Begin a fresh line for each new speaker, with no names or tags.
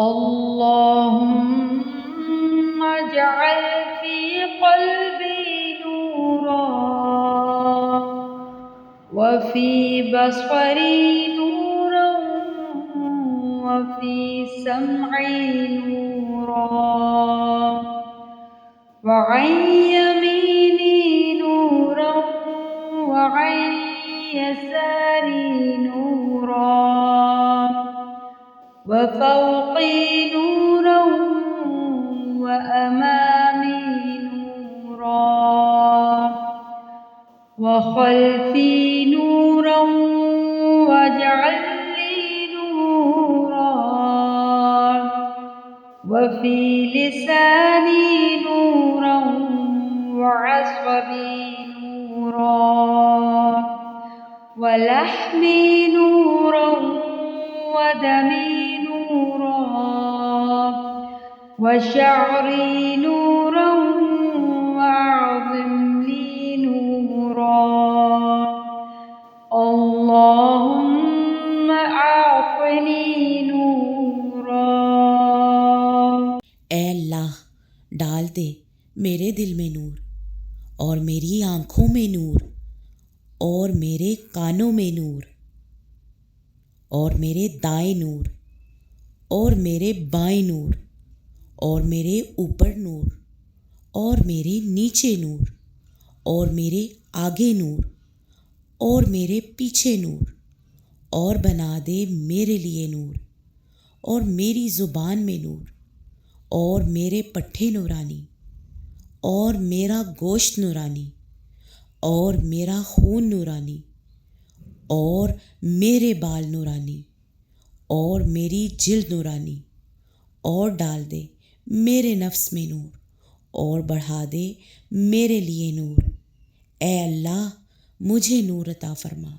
اللهم اجعل في قلبي نورا وفي بصري نورا وفي سمعي نورا وعن يميني نورا وعن يساري نورا وفوقي نورا وأمامي نورا وخلفي نورا واجعل لي نورا وفي لساني نورا وعصبي نورا ولحمي نورا ودمي نورا وشعري نورا وأعظم لي نورا اللهم أعطني نورا۔
اے اللہ ڈال دے میرے دل میں نور اور میری آنکھوں میں نور اور میرے کانوں میں نور اور میرے دائیں نور اور میرے بائیں نور اور میرے اوپر نور اور میرے نیچے نور اور میرے آگے نور اور میرے پیچھے نور اور بنا دے میرے لیے نور اور میری زبان میں نور اور میرے پٹھے نورانی اور میرا گوشت نورانی اور میرا خون نورانی اور میرے بال نورانی اور میری جلد نورانی اور ڈال دے میرے نفس میں نور اور بڑھا دے میرے لیے نور۔ اے اللہ مجھے نور عطا فرما۔